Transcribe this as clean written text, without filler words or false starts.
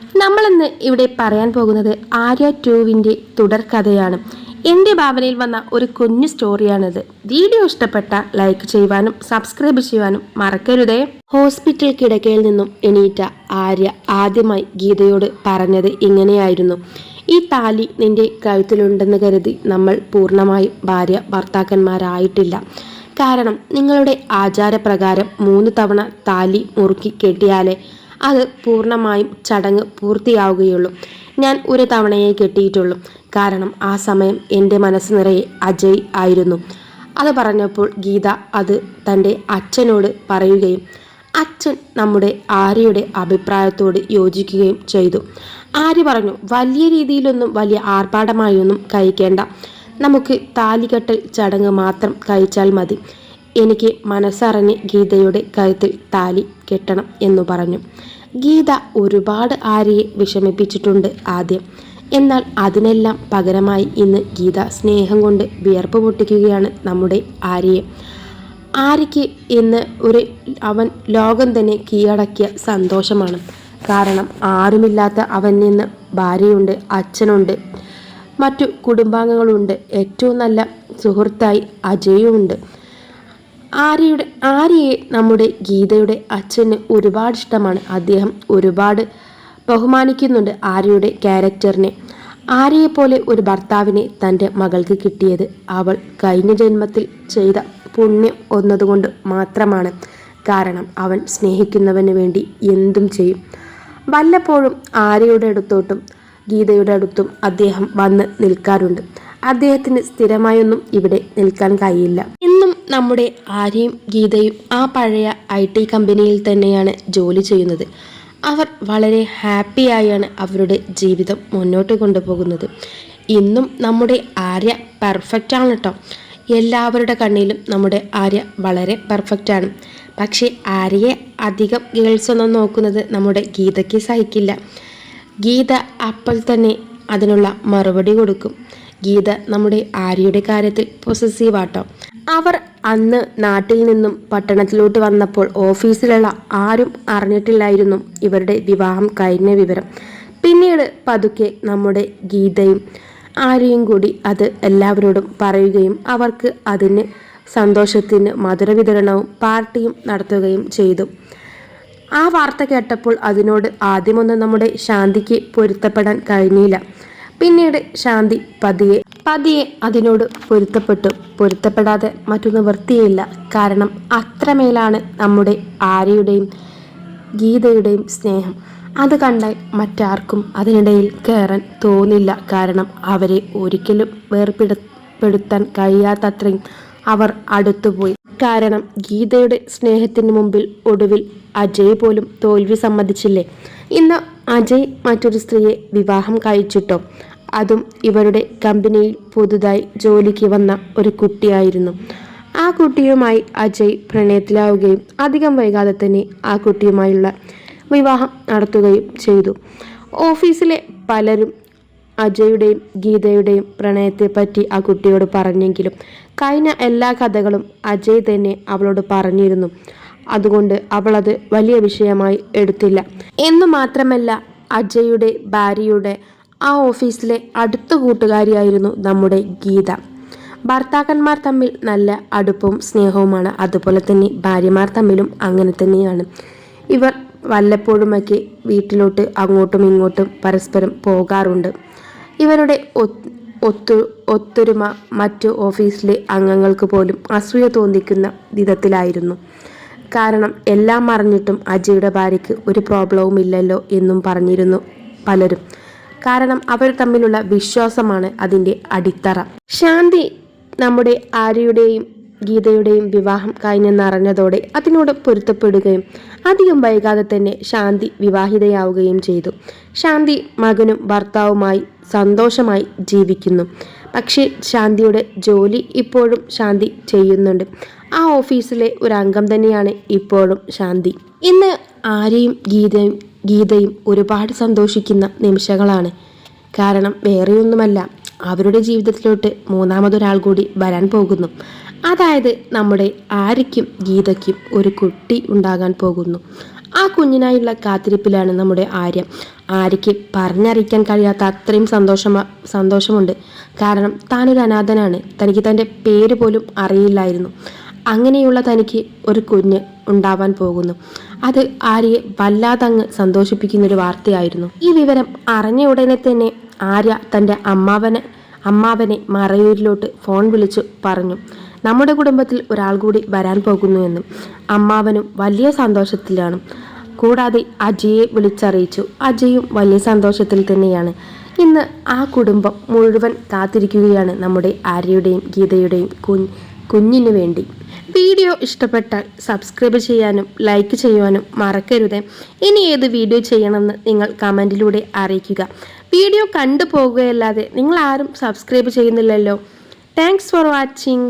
നമ്മളിന്ന് ഇവിടെ പറയാൻ പോകുന്നത് ആര്യ 2-വിൻ്റെ തുടർക്കഥയാണ്. എൻ്റെ ഭാവനയിൽ വന്ന ഒരു കുഞ്ഞു സ്റ്റോറിയാണിത്. വീഡിയോ ഇഷ്ടപ്പെട്ട ലൈക്ക് ചെയ്യുവാനും സബ്സ്ക്രൈബ് ചെയ്യുവാനും മറക്കരുതേ. ഹോസ്പിറ്റൽ കിടക്കയിൽ നിന്നും എണീറ്റ ആര്യ ആദ്യമായി ഗീതയോട് പറഞ്ഞത് ഇങ്ങനെയായിരുന്നു: ഈ താലി നിന്റെ കഴുത്തിലുണ്ടെന്ന് കരുതി നമ്മൾ പൂർണ്ണമായും ഭാര്യ ഭർത്താക്കന്മാരായിട്ടില്ല. കാരണം നിങ്ങളുടെ ആചാരപ്രകാരം 3 തവണ താലി മുറുക്കി കെട്ടിയാലേ അത് പൂർണ്ണമായും ചടങ്ങ് പൂർത്തിയാവുകയുള്ളൂ. ഞാൻ ഒരു തവണയേ കെട്ടിയിട്ടുള്ളൂ. കാരണം ആ സമയം എൻ്റെ മനസ്സ് നിറയെ അജയ് ആയിരുന്നു. അത് പറഞ്ഞപ്പോൾ ഗീത അത് തൻ്റെ അച്ഛനോട് പറയുകയും അച്ഛൻ നമ്മുടെ ആര്യയുടെ അഭിപ്രായത്തോട് യോജിക്കുകയും ചെയ്തു. ആര്യ പറഞ്ഞു, വലിയ രീതിയിലൊന്നും വലിയ ആർഭാടമായൊന്നും കഴിക്കേണ്ട, നമുക്ക് താലികെട്ടൽ ചടങ്ങ് മാത്രം കഴിച്ചാൽ മതി. എനിക്ക് മനസ്സറിഞ്ഞ് ഗീതയുടെ കഴുത്തിൽ താലി കെട്ടണം എന്നു പറഞ്ഞു. ഗീത ഒരുപാട് ആര്യയെ വിഷമിപ്പിച്ചിട്ടുണ്ട് ആദ്യം. എന്നാൽ അതിനെല്ലാം പകരമായി ഇന്ന് ഗീത സ്നേഹം കൊണ്ട് വിയർപ്പ് പൊട്ടിക്കുകയാണ് നമ്മുടെ ആര്യയെ. ആര്യയ്ക്ക് ഇന്ന് അവൻ ലോകം തന്നെ കീഴടക്കിയ സന്തോഷമാണ്. കാരണം ആരുമില്ലാത്ത അവനിൽ നിന്ന് ഭാര്യയുണ്ട്, അച്ഛനുണ്ട്, മറ്റു കുടുംബാംഗങ്ങളുണ്ട്, ഏറ്റവും നല്ല സുഹൃത്തായി അജയുമുണ്ട്. ആര്യയെ നമ്മുടെ ഗീതയുടെ അച്ഛന് ഒരുപാട് ഇഷ്ടമാണ്. അദ്ദേഹം ഒരുപാട് ബഹുമാനിക്കുന്നുണ്ട് ആര്യയുടെ ക്യാരക്ടറിനെ. ആര്യയെപ്പോലെ ഒരു ഭർത്താവിനെ തൻ്റെ മകൾക്ക് കിട്ടിയത് അവൾ കഴിഞ്ഞ ജന്മത്തിൽ ചെയ്ത പുണ്യം ഒന്നതുകൊണ്ട് മാത്രമാണ്. കാരണം അവൻ സ്നേഹിക്കുന്നവന് വേണ്ടി എന്തും ചെയ്യും. വല്ലപ്പോഴും ആര്യയുടെ അടുത്തോട്ടും ഗീതയുടെ അടുത്തും അദ്ദേഹം വന്ന് നിൽക്കാറുണ്ട്. അദ്ദേഹത്തിന് സ്ഥിരമായൊന്നും ഇവിടെ നിൽക്കാൻ കഴിയില്ല. ഇന്നും നമ്മുടെ ആര്യയും ഗീതയും ആ പഴയ IT കമ്പനിയിൽ തന്നെയാണ് ജോലി ചെയ്യുന്നത്. അവർ വളരെ ഹാപ്പിയായാണ് അവരുടെ ജീവിതം മുന്നോട്ട് കൊണ്ടുപോകുന്നത്. ഇന്നും നമ്മുടെ ആര്യ പെർഫെക്റ്റ് ആണ് കേട്ടോ. എല്ലാവരുടെ കണ്ണിലും നമ്മുടെ ആര്യ വളരെ പെർഫെക്റ്റ് ആണ്. പക്ഷേ ആര്യയെ അധികം ഗേൾസ് ഒന്നും നോക്കുന്നത് നമ്മുടെ ഗീതയ്ക്ക് സഹിക്കില്ല. ഗീത അപ്പോൾ തന്നെ അതിനുള്ള മറുപടി കൊടുക്കും. ഗീത നമ്മുടെ ആര്യയുടെ കാര്യത്തിൽ പൊസസീവാട്ടോ. അവർ അന്ന് നാട്ടിൽ നിന്നും പട്ടണത്തിലോട്ട് വന്നപ്പോൾ ഓഫീസിലുള്ള ആരും അറിഞ്ഞിട്ടില്ലായിരുന്നു ഇവരുടെ വിവാഹം കഴിഞ്ഞ വിവരം. പിന്നീട് പതുക്കെ നമ്മുടെ ഗീതയും ആര്യയും കൂടി അത് എല്ലാവരോടും പറയുകയും അവർക്ക് അതിന് സന്തോഷത്തിന് മധുര വിതരണവും പാർട്ടിയും നടത്തുകയും ചെയ്തു. ആ വാർത്ത കേട്ടപ്പോൾ അതിനോട് ആദ്യമൊന്നും നമ്മുടെ ശാന്തിക്ക് പൊരുത്തപ്പെടാൻ കഴിഞ്ഞില്ല. പിന്നീട് ശാന്തി പതിയെ അതിനോട് പൊരുത്തപ്പെടാതെ മറ്റൊന്ന് വൃത്തിയില്ല. കാരണം അത്രമേലാണ് നമ്മുടെ ആര്യയുടെയും ഗീതയുടെയും സ്നേഹം. അത് കണ്ടാൽ മറ്റാർക്കും അതിനിടയിൽ കയറാൻ തോന്നില്ല. കാരണം അവരെ ഒരിക്കലും വേർപെടുത്താൻ കഴിയാത്തത്രയും അവർ അടുത്തുപോയി. കാരണം ഗീതയുടെ സ്നേഹത്തിന് മുമ്പിൽ ഒടുവിൽ അജയ് പോലും തോൽവി സമ്മതിച്ചില്ലേ. ഇന്ന് അജയ് മറ്റൊരു സ്ത്രീയെ വിവാഹം കഴിച്ചിട്ടോ. അതും ഇവരുടെ കമ്പനിയിൽ പുതുതായി ജോലിക്ക് വന്ന ഒരു കുട്ടിയായിരുന്നു. ആ കുട്ടിയുമായി അജയ് പ്രണയത്തിലാവുകയും അധികം വൈകാതെ തന്നെ ആ കുട്ടിയുമായുള്ള വിവാഹം നടത്തുകയും ചെയ്തു. ഓഫീസിലെ പലരും അജയുടെയും ഗീതയുടെയും പ്രണയത്തെപ്പറ്റി ആ കുട്ടിയോട് പറഞ്ഞെങ്കിലും കഴിഞ്ഞ എല്ലാ കഥകളും അജയ് തന്നെ അവളോട് പറഞ്ഞിരുന്നു. അതുകൊണ്ട് അവളത് വലിയ വിഷയമായി എടുത്തില്ല. എന്നു മാത്രമല്ല, അജയുടെ ഭാര്യയുടെ ആ ഓഫീസിലെ അടുത്ത കൂട്ടുകാരിയായിരുന്നു നമ്മുടെ ഗീത. ഭർത്താക്കന്മാർ തമ്മിൽ നല്ല അടുപ്പവും സ്നേഹവുമാണ്. അതുപോലെ തന്നെ ഭാര്യമാർ തമ്മിലും അങ്ങനെ തന്നെയാണ്. ഇവർ വല്ലപ്പോഴുമൊക്കെ വീട്ടിലോട്ട് അങ്ങോട്ടും ഇങ്ങോട്ടും പരസ്പരം പോകാറുണ്ട്. ഇവരുടെ ഒത്തൊരുമ മറ്റു ഓഫീസിലെ അംഗങ്ങൾക്ക് പോലും അസൂയ തോന്നിക്കുന്ന വിധത്തിലായിരുന്നു. കാരണം എല്ലാം അറിഞ്ഞിട്ടും അജയുടെ ഭാര്യയ്ക്ക് ഒരു പ്രോബ്ലവും ഇല്ലല്ലോ എന്നും പറഞ്ഞിരുന്നു പലരും. കാരണം അവർ തമ്മിലുള്ള വിശ്വാസമാണ് അതിൻ്റെ അടിത്തറ. ശാന്തി നമ്മുടെ ആര്യയുടെയും ഗീതയുടെയും വിവാഹം കഴിഞ്ഞെന്നറിഞ്ഞതോടെ അതിനോട് പൊരുത്തപ്പെടുകയും അധികം വൈകാതെ തന്നെ ശാന്തി വിവാഹിതയാവുകയും ചെയ്തു. ശാന്തി മകനും ഭർത്താവുമായി സന്തോഷമായി ജീവിക്കുന്നു. പക്ഷേ ശാന്തിയുടെ ജോലി ഇപ്പോഴും ശാന്തി ചെയ്യുന്നുണ്ട്. ആ ഓഫീസിലെ ഒരു അംഗം തന്നെയാണ് ഇപ്പോഴും ശാന്തി. ഇന്ന് ആര്യയും ഗീതയും ഒരുപാട് സന്തോഷിക്കുന്ന നിമിഷങ്ങളാണ്. കാരണം വേറെയൊന്നുമല്ല, അവരുടെ ജീവിതത്തിലോട്ട് മൂന്നാമതൊരാൾ കൂടി വരാൻ പോകുന്നു. അതായത് നമ്മുടെ ആര്യയ്ക്കും ഗീതയ്ക്കും ഒരു കുട്ടി ഉണ്ടാകാൻ പോകുന്നു. ആ കുഞ്ഞിനായുള്ള കാത്തിരിപ്പിലാണ് നമ്മുടെ ആര്യ. ആര്യയ്ക്ക് പറഞ്ഞറിയിക്കാൻ കഴിയാത്ത അത്രയും സന്തോഷമുണ്ട്. കാരണം താനൊരു അനാഥനാണ്. തനിക്ക് തൻ്റെ പേര് പോലും അറിയില്ലായിരുന്നു. അങ്ങനെയുള്ള തനിക്ക് ഒരു കുഞ്ഞ് ഉണ്ടാവാൻ പോകുന്നു. അത് ആര്യയെ വല്ലാതങ്ങ് സന്തോഷിപ്പിക്കുന്നൊരു വാർത്തയായിരുന്നു. ഈ വിവരം അറിഞ്ഞ ഉടനെ തന്നെ ആര്യ തൻ്റെ അമ്മാവനെ മറയൂരിലോട്ട് ഫോൺ വിളിച്ചു പറഞ്ഞു, നമ്മുടെ കുടുംബത്തിൽ ഒരാൾ കൂടി വരാൻ പോകുന്നുവെന്നും. അമ്മാവനും വലിയ സന്തോഷത്തിലാണ്. കൂടാതെ അജയെ വിളിച്ചറിയിച്ചു. അജയും വലിയ സന്തോഷത്തിൽ തന്നെയാണ്. ഇന്ന് ആ കുടുംബം മുഴുവൻ കാത്തിരിക്കുകയാണ് നമ്മുടെ ആര്യയുടെയും ഗീതയുടെയും കുഞ്ഞിനു വേണ്ടി. വീഡിയോ ഇഷ്ടപ്പെട്ടാൽ സബ്സ്ക്രൈബ് ചെയ്യാനും ലൈക്ക് ചെയ്യുവാനും മറക്കരുത്. ഇനി ഏത് വീഡിയോ ചെയ്യണമെന്ന് നിങ്ങൾ കമൻറ്റിലൂടെ അറിയിക്കുക. വീഡിയോ കണ്ടു പോകുകയല്ലാതെ നിങ്ങൾ ആരും സബ്സ്ക്രൈബ് ചെയ്യുന്നില്ലല്ലോ. Thanks for watching.